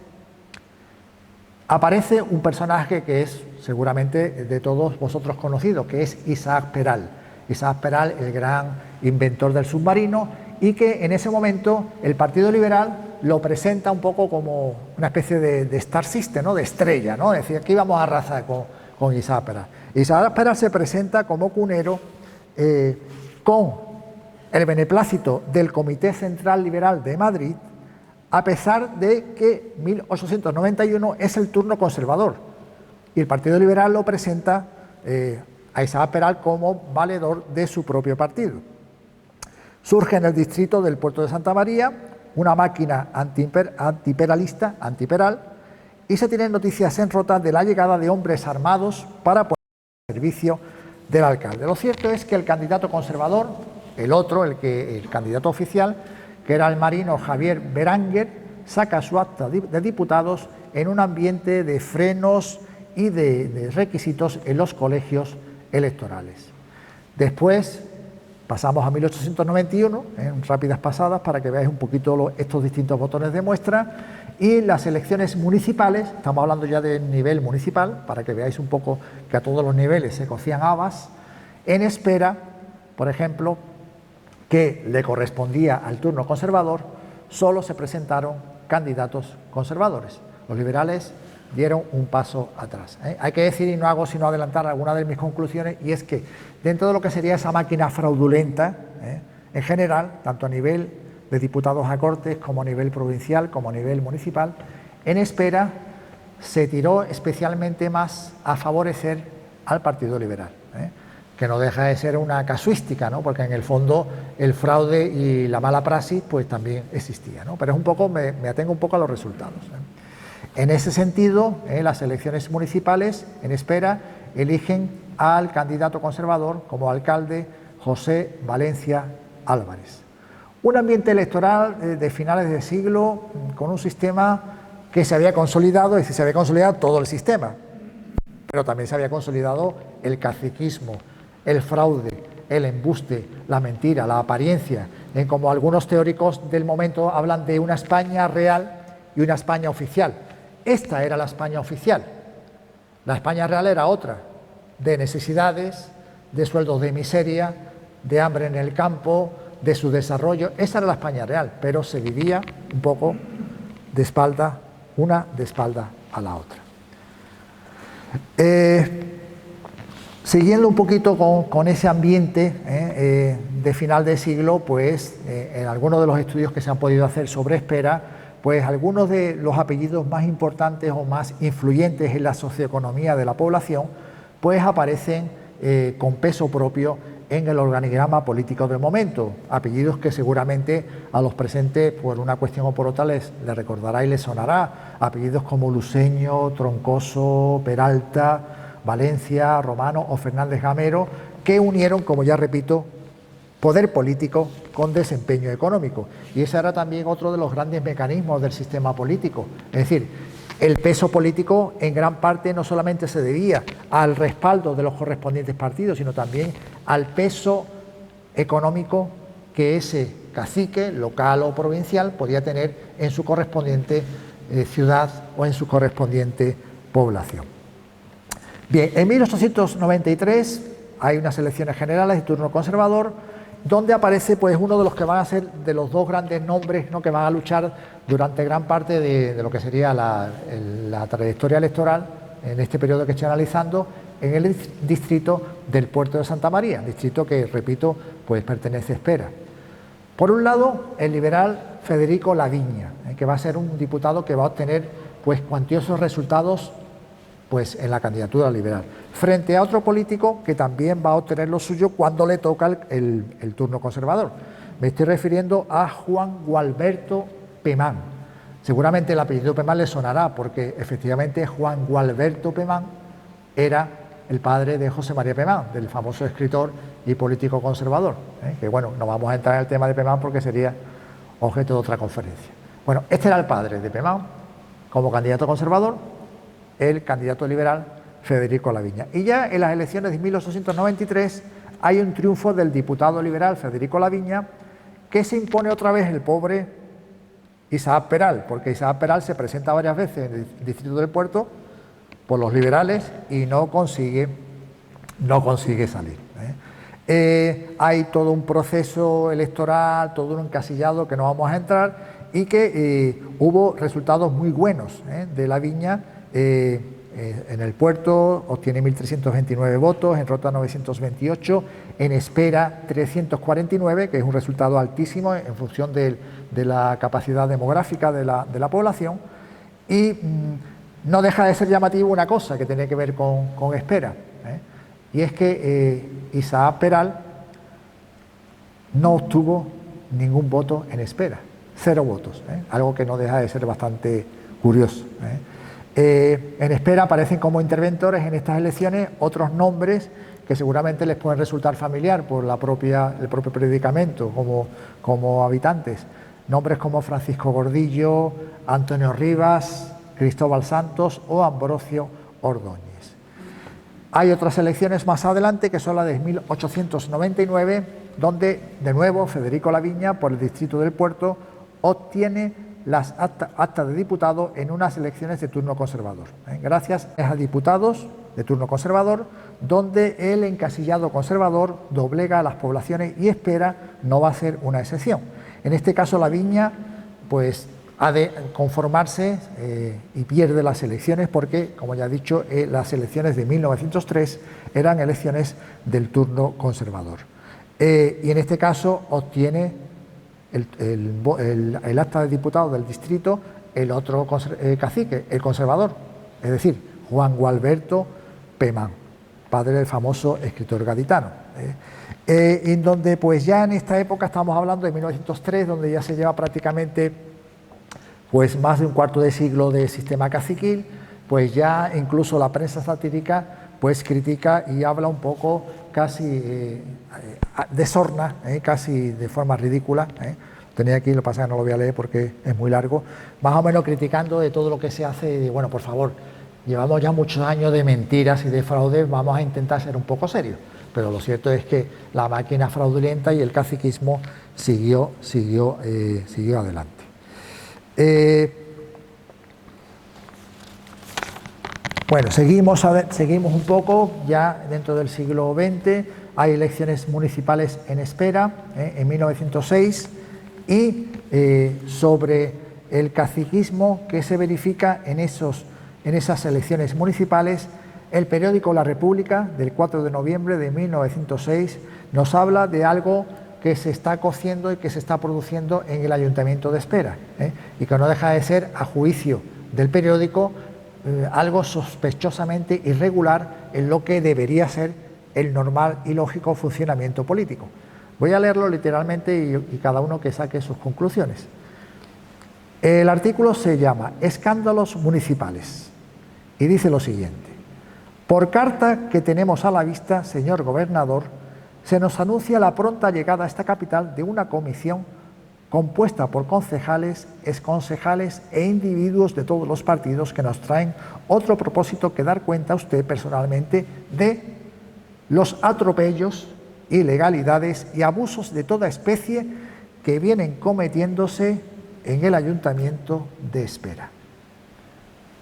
B: aparece un personaje que es seguramente de todos vosotros conocido, que es Isaac Peral. Isaac Peral, el gran inventor del submarino, y que en ese momento el Partido Liberal lo presenta un poco como una especie de star system, ¿no? De estrella, ¿no? Es decir, aquí vamos a arrasar con Isaac Peral. Isaac Peral se presenta como cunero con el beneplácito del Comité Central Liberal de Madrid, a pesar de que 1891 es el turno conservador y el Partido Liberal lo presenta a Isaac Peral como valedor de su propio partido. Surge en el distrito del Puerto de Santa María una máquina antiperalista, antiperal, y se tienen noticias en Rota de la llegada de hombres armados para poner al servicio del alcalde. Lo cierto es que el candidato conservador, el candidato oficial, que era el marino Javier Berenguer, saca su acta de diputados en un ambiente de frenos y de requisitos en los colegios electorales. Después pasamos a 1891, en rápidas pasadas para que veáis un poquito estos distintos botones de muestra, y las elecciones municipales, estamos hablando ya de nivel municipal, para que veáis un poco que a todos los niveles se cocían habas. En Espera, por ejemplo, que le correspondía al turno conservador, solo se presentaron candidatos conservadores. Los liberales dieron un paso atrás. Hay que decir, y no hago sino adelantar alguna de mis conclusiones, y es que dentro de lo que sería esa máquina fraudulenta, en general, tanto a nivel de diputados a Cortes como a nivel provincial, como a nivel municipal, en Espera se tiró especialmente más a favorecer al Partido Liberal, que no deja de ser una casuística, ¿no? Porque en el fondo el fraude y la mala praxis pues también existía, ¿no? Pero es un poco, me atengo un poco a los resultados. En ese sentido, las elecciones municipales en Espera eligen al candidato conservador como alcalde José Valencia Álvarez. Un ambiente electoral de finales de siglo con un sistema que se había consolidado, es decir, se había consolidado todo el sistema, pero también se había consolidado el caciquismo, el fraude, el embuste, la mentira, la apariencia, en como algunos teóricos del momento hablan de una España real y una España oficial. Esta era la España oficial. La España real era otra, de necesidades, de sueldos de miseria, de hambre en el campo, de su desarrollo. Esa era la España real, pero se vivía un poco de espalda, una de espalda a la otra. Siguiendo un poquito con ese ambiente de final de siglo, pues en algunos de los estudios que se han podido hacer sobre Espera, pues algunos de los apellidos más importantes o más influyentes en la socioeconomía de la población, pues aparecen con peso propio en el organigrama político del momento, apellidos que seguramente a los presentes por una cuestión o por otra les recordará y les sonará, apellidos como Luceño, Troncoso, Peralta, Valencia, Romano o Fernández Gamero, que unieron, como ya repito, poder político con desempeño económico. Y ese era también otro de los grandes mecanismos del sistema político. Es decir, el peso político en gran parte no solamente se debía al respaldo de los correspondientes partidos, sino también al peso económico que ese cacique, local o provincial, podía tener en su correspondiente ciudad o en su correspondiente población. Bien, en 1893 hay unas elecciones generales de turno conservador, donde aparece pues uno de los que van a ser de los dos grandes nombres, ¿no?, que van a luchar durante gran parte de lo que sería la trayectoria electoral en este periodo que estoy analizando, en el distrito del Puerto de Santa María, distrito que, repito, pues pertenece a Espera. Por un lado, el liberal Federico Laviña, que va a ser un diputado que va a obtener pues cuantiosos resultados pues en la candidatura liberal, frente a otro político que también va a obtener lo suyo cuando le toca el turno conservador. Me estoy refiriendo a Juan Gualberto Pemán. Seguramente el apellido Pemán le sonará porque efectivamente Juan Gualberto Pemán era el padre de José María Pemán, del famoso escritor y político conservador, que bueno, no vamos a entrar en el tema de Pemán porque sería objeto de otra conferencia. Bueno, este era el padre de Pemán como candidato conservador, el candidato liberal Federico Laviña. Y ya en las elecciones de 1893 hay un triunfo del diputado liberal Federico Laviña, que se impone otra vez el pobre Isaac Peral, porque Isaac Peral se presenta varias veces en el distrito del Puerto por los liberales y no consigue salir. Hay todo un proceso electoral, todo un encasillado que no vamos a entrar, y que hubo resultados muy buenos de Laviña. En el Puerto obtiene 1.329 votos, en Rota 928, en Espera 349, que es un resultado altísimo en función de la capacidad demográfica de la población, y no deja de ser llamativo una cosa que tiene que ver con Espera, y es que Isaac Peral no obtuvo ningún voto en Espera, 0 votos, algo que no deja de ser bastante curioso. En Espera aparecen como interventores en estas elecciones otros nombres que seguramente les pueden resultar familiar por el propio predicamento como habitantes. Nombres como Francisco Gordillo, Antonio Rivas, Cristóbal Santos o Ambrosio Ordóñez. Hay otras elecciones más adelante que son las de 1899, donde de nuevo Federico Laviña por el distrito del Puerto obtiene las actas de diputado en unas elecciones de turno conservador. Gracias a diputados de turno conservador, donde el encasillado conservador doblega a las poblaciones y Espera no va a ser una excepción. En este caso Laviña pues ha de conformarse y pierde las elecciones porque, como ya he dicho, las elecciones de 1903 eran elecciones del turno conservador. Y en este caso obtiene el acta de diputado del distrito el otro cacique, el conservador, es decir, Juan Gualberto Pemán, padre del famoso escritor gaditano. En donde pues ya en esta época estamos hablando de 1903, donde ya se lleva prácticamente pues más de un cuarto de siglo de sistema caciquil, pues ya incluso la prensa satírica pues critica y habla un poco casi desorna, casi de forma ridícula. Tenía aquí, lo que pasa es que no lo voy a leer porque es muy largo, más o menos criticando de todo lo que se hace, y bueno, por favor, llevamos ya muchos años de mentiras y de fraudes, vamos a intentar ser un poco serios. Pero lo cierto es que la máquina fraudulenta y el caciquismo siguió adelante. Bueno, seguimos un poco, ya dentro del siglo XX, hay elecciones municipales en Espera, en 1906, y sobre el caciquismo que se verifica en esas elecciones municipales, el periódico La República, del 4 de noviembre de 1906, nos habla de algo que se está cociendo y que se está produciendo en el Ayuntamiento de Espera, y que no deja de ser, a juicio del periódico, algo sospechosamente irregular en lo que debería ser el normal y lógico funcionamiento político. Voy a leerlo literalmente y cada uno que saque sus conclusiones. El artículo se llama Escándalos municipales y dice lo siguiente: por carta que tenemos a la vista, señor gobernador, se nos anuncia la pronta llegada a esta capital de una comisión compuesta por concejales, exconcejales e individuos de todos los partidos que nos traen otro propósito que dar cuenta a usted personalmente de los atropellos, ilegalidades y abusos de toda especie que vienen cometiéndose en el Ayuntamiento de Espera.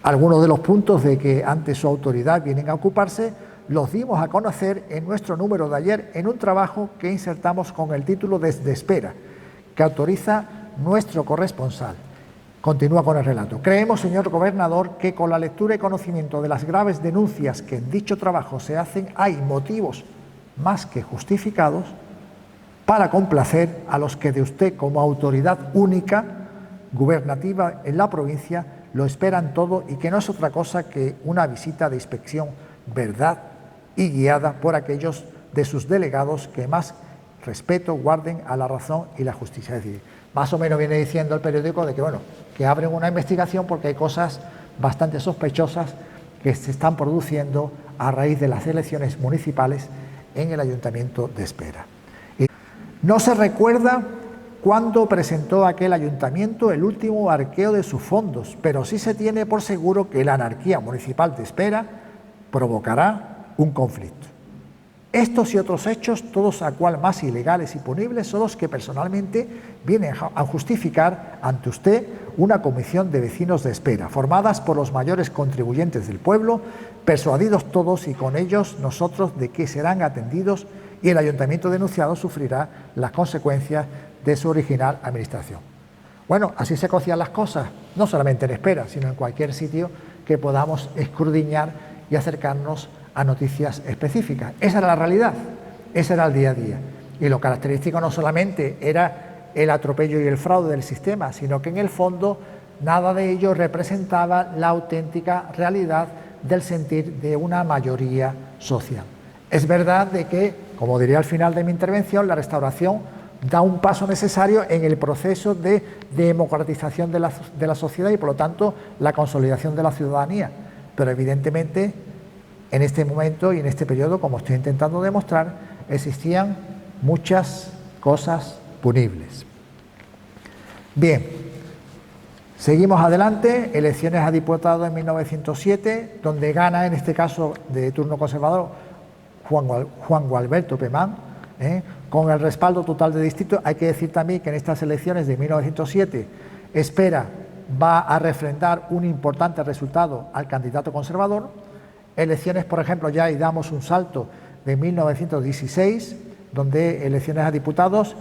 B: Algunos de los puntos de que ante su autoridad vienen a ocuparse los dimos a conocer en nuestro número de ayer en un trabajo que insertamos con el título Desde Espera, que autoriza nuestro corresponsal. Continúa con el relato. Creemos, señor gobernador, que con la lectura y conocimiento de las graves denuncias que en dicho trabajo se hacen, hay motivos más que justificados para complacer a los que de usted como autoridad única gubernativa en la provincia lo esperan todo y que no es otra cosa que una visita de inspección, verdad y guiada por aquellos de sus delegados que más respeto guarden a la razón y la justicia. Es decir, más o menos viene diciendo el periódico de que, bueno, que abren una investigación porque hay cosas bastante sospechosas que se están produciendo a raíz de las elecciones municipales en el Ayuntamiento de Espera. Y no se recuerda cuándo presentó aquel ayuntamiento el último arqueo de sus fondos, pero sí se tiene por seguro que la anarquía municipal de Espera provocará un conflicto. Estos y otros hechos, todos a cual más ilegales y punibles, son los que personalmente vienen a justificar ante usted una comisión de vecinos de Espera, formadas por los mayores contribuyentes del pueblo, persuadidos todos y con ellos nosotros de que serán atendidos y el ayuntamiento denunciado sufrirá las consecuencias de su original administración. Bueno, así se cocían las cosas, no solamente en Espera, sino en cualquier sitio que podamos escudriñar y acercarnos a noticias específicas. Esa era la realidad, ese era el día a día. Y lo característico no solamente era el atropello y el fraude del sistema, sino que en el fondo nada de ello representaba la auténtica realidad del sentir de una mayoría social. Es verdad de que, como diría al final de mi intervención, la restauración da un paso necesario en el proceso de democratización de la sociedad y, por lo tanto, la consolidación de la ciudadanía. Pero, evidentemente, en este momento y en este periodo, como estoy intentando demostrar, existían muchas cosas punibles. Bien, seguimos adelante. Elecciones a diputado en 1907, donde gana, en este caso de turno conservador, Juan Gualberto Pemán, con el respaldo total de distrito. Hay que decir también que en estas elecciones de 1907 Espera va a refrendar un importante resultado al candidato conservador. Elecciones, por ejemplo, ya y damos un salto de 1916, donde elecciones a diputados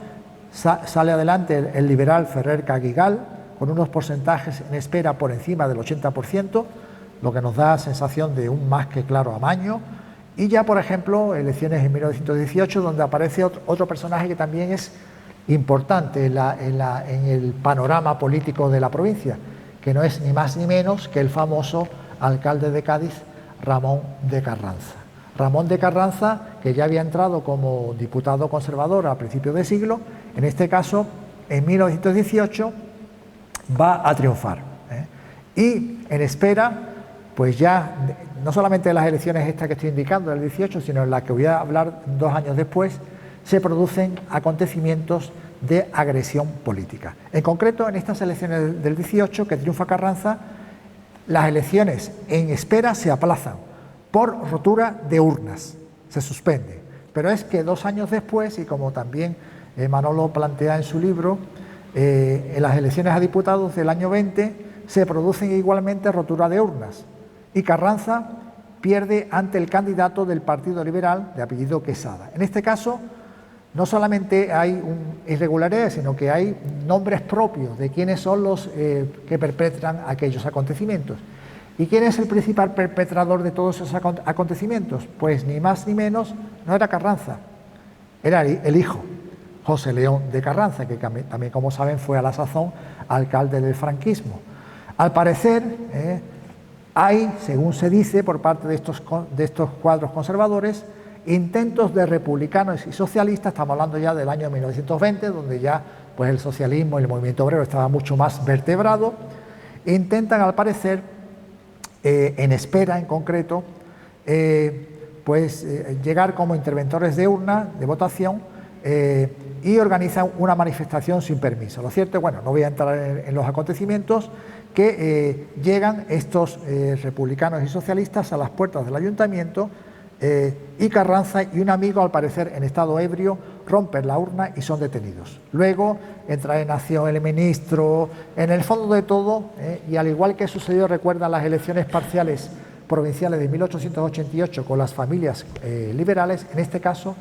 B: sale adelante el liberal Ferrer Caguigal, con unos porcentajes en Espera por encima del 80%, lo que nos da sensación de un más que claro amaño. Y ya, por ejemplo, elecciones en 1918, donde aparece otro personaje que también es importante en el panorama político de la provincia, que no es ni más ni menos que el famoso alcalde de Cádiz, Ramón de Carranza. Ramón de Carranza, que ya había entrado como diputado conservador a principios de siglo, en este caso, en 1918, va a triunfar. Y en Espera, pues ya, no solamente en las elecciones estas que estoy indicando, del 18, sino en las que voy a hablar 2 años después, se producen acontecimientos de agresión política. En concreto, en estas elecciones del 18, que triunfa Carranza, las elecciones en Espera se aplazan por rotura de urnas, se suspende. Pero es que 2 años después, y como también Manolo plantea en su libro, en las elecciones a diputados del año 20 se producen igualmente rotura de urnas y Carranza pierde ante el candidato del Partido Liberal de apellido Quesada. En este caso, no solamente hay irregularidades, sino que hay nombres propios de quiénes son los que perpetran aquellos acontecimientos. ¿Y quién es el principal perpetrador de todos esos acontecimientos? Pues ni más ni menos, no era Carranza, era el hijo, José León de Carranza, que también, como saben, fue a la sazón alcalde del franquismo. Al parecer, hay, según se dice por parte de estos cuadros conservadores, intentos de republicanos y socialistas, estamos hablando ya del año 1920, donde ya pues, el socialismo y el movimiento obrero estaba mucho más vertebrado, intentan, al parecer, en Espera en concreto, llegar como interventores de urna, de votación, y organizan una manifestación sin permiso. Lo cierto es, bueno, no voy a entrar en los acontecimientos, que llegan estos republicanos y socialistas a las puertas del ayuntamiento, y Carranza y un amigo, al parecer en estado ebrio, rompen la urna y son detenidos. Luego entra en acción el ministro, en el fondo de todo, y al igual que sucedió, recuerdan las elecciones parciales provinciales de 1888 con las familias liberales, en este caso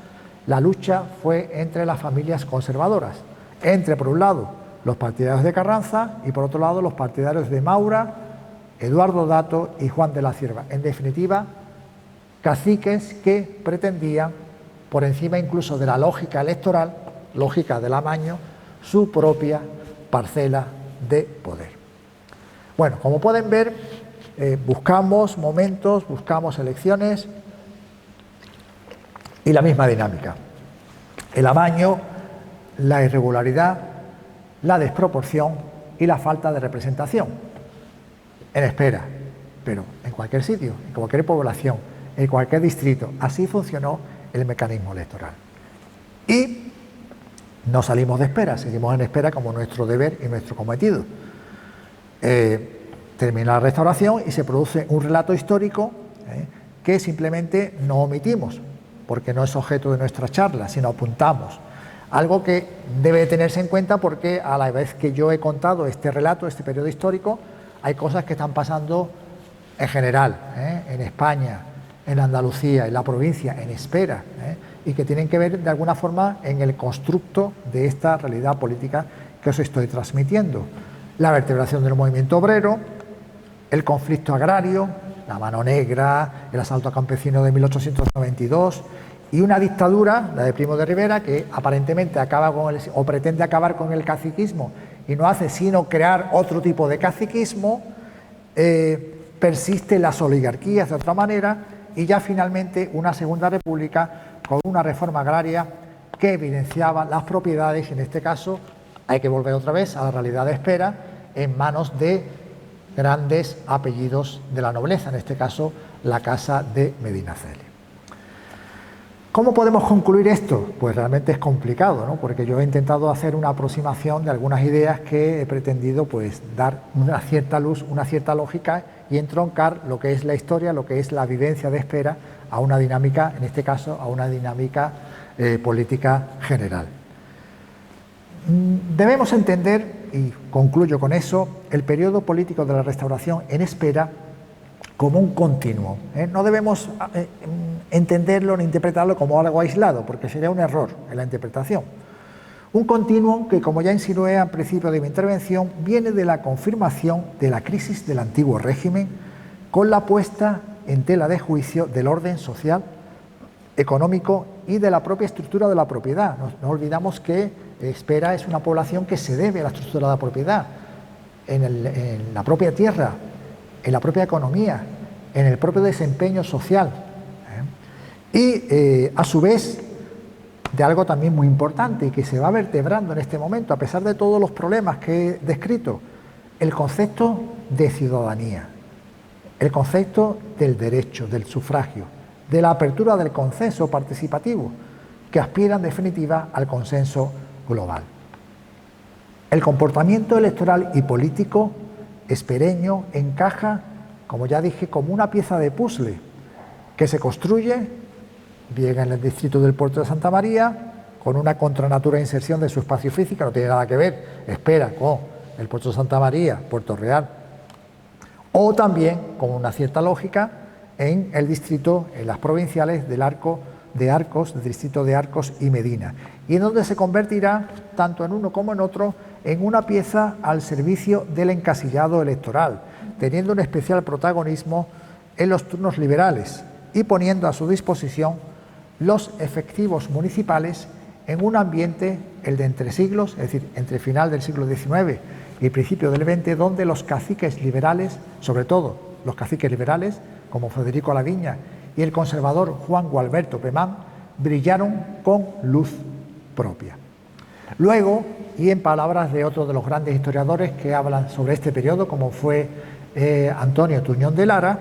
B: la lucha fue entre las familias conservadoras, entre por un lado los partidarios de Carranza y por otro lado los partidarios de Maura, Eduardo Dato y Juan de la Cierva. En definitiva, caciques que pretendían, por encima incluso de la lógica electoral, lógica del amaño, su propia parcela de poder. Bueno, como pueden ver, buscamos momentos, buscamos elecciones y la misma dinámica. El amaño, la irregularidad, la desproporción y la falta de representación. En espera, pero en cualquier sitio, en cualquier población, en cualquier distrito. Así funcionó el mecanismo electoral. Y no salimos de espera, seguimos en espera como nuestro deber y nuestro cometido. Termina la Restauración y se produce un relato histórico que simplemente no omitimos, porque no es objeto de nuestra charla, sino apuntamos. Algo que debe tenerse en cuenta porque a la vez que yo he contado este relato, este periodo histórico, hay cosas que están pasando en general, en España, en Andalucía, en la provincia, en espera, y que tienen que ver de alguna forma en el constructo de esta realidad política que os estoy transmitiendo. La vertebración del movimiento obrero, el conflicto agrario, la mano negra, el asalto a campesinos de 1892 y una dictadura, la de Primo de Rivera, que aparentemente acaba con o pretende acabar con el caciquismo y no hace sino crear otro tipo de caciquismo. Persisten las oligarquías de otra manera y ya finalmente una segunda república con una reforma agraria que evidenciaba las propiedades, en este caso hay que volver otra vez a la realidad de espera, en manos de grandes apellidos de la nobleza, en este caso la casa de Medinaceli. ¿Cómo podemos concluir esto? Pues realmente es complicado, ¿no? Porque yo he intentado hacer una aproximación de algunas ideas que he pretendido pues dar una cierta luz, una cierta lógica y entroncar lo que es la historia, lo que es la vivencia de espera a una dinámica, en este caso a una dinámica política general. Debemos entender, y concluyo con eso, el periodo político de la Restauración en espera como un continuo. No debemos entenderlo ni interpretarlo como algo aislado, porque sería un error en la interpretación. Un continuo que, como ya insinué al principio de mi intervención, viene de la confirmación de la crisis del antiguo régimen con la puesta en tela de juicio del orden social, económico y de la propia estructura de la propiedad. No olvidamos que Espera es una población que se debe a la estructura de la propiedad, en la propia tierra, en la propia economía, en el propio desempeño social. Y a su vez, de algo también muy importante y que se va vertebrando en este momento, a pesar de todos los problemas que he descrito, el concepto de ciudadanía, el concepto del derecho, del sufragio, de la apertura del consenso participativo, que aspira en definitiva al consenso global. El comportamiento electoral y político espereño encaja, como ya dije, como una pieza de puzzle que se construye bien en el distrito del Puerto de Santa María, con una contranatura inserción de su espacio físico, no tiene nada que ver, Espera, con el Puerto de Santa María, Puerto Real, o también con una cierta lógica en el distrito, en las provinciales del del distrito de Arcos y Medina, y en donde se convertirá, tanto en uno como en otro, en una pieza al servicio del encasillado electoral, teniendo un especial protagonismo en los turnos liberales y poniendo a su disposición los efectivos municipales en un ambiente, el de entre siglos, es decir, entre final del siglo XIX y principio del XX, donde los caciques liberales, sobre todo los caciques liberales, como Federico Laviña y el conservador Juan Gualberto Pemán, brillaron con luz propia. Luego, y en palabras de otro de los grandes historiadores que hablan sobre este periodo, como fue Antonio Tuñón de Lara,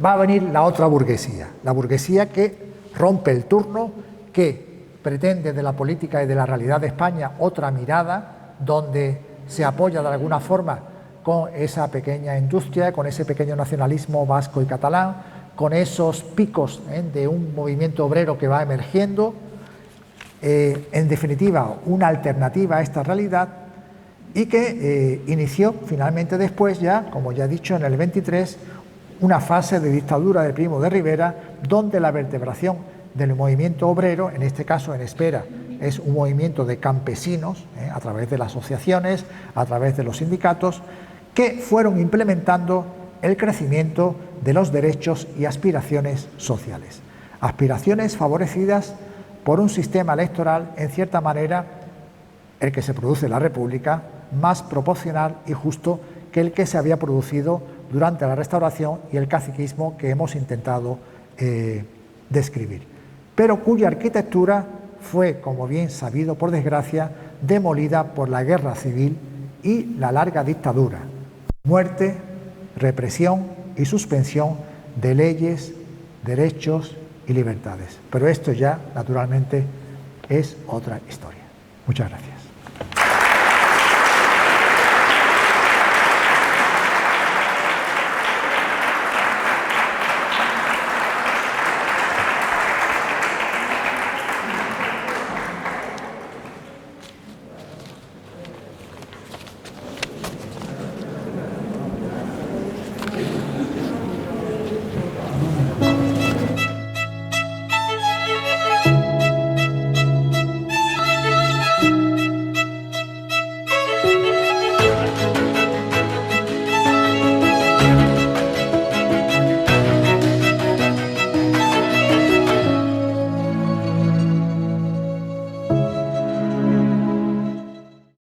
B: va a venir la otra burguesía, la burguesía que rompe el turno, que pretende de la política y de la realidad de España otra mirada, donde se apoya de alguna forma con esa pequeña industria, con ese pequeño nacionalismo vasco y catalán, con esos picos de un movimiento obrero que va emergiendo, en definitiva una alternativa a esta realidad, y que inició finalmente después ya, como ya he dicho, en el 23, una fase de dictadura de Primo de Rivera, donde la vertebración del movimiento obrero, en este caso en Espera, es un movimiento de campesinos, a través de las asociaciones, a través de los sindicatos, que fueron implementando el crecimiento de los derechos y aspiraciones sociales. Aspiraciones favorecidas por un sistema electoral, en cierta manera, el que se produce en la República, más proporcional y justo que el que se había producido durante la Restauración y el caciquismo que hemos intentado describir, pero cuya arquitectura fue, como bien sabido por desgracia, demolida por la guerra civil y la larga dictadura, muerte, represión y suspensión de leyes, derechos y libertades. Pero esto ya, naturalmente, es otra historia. Muchas gracias.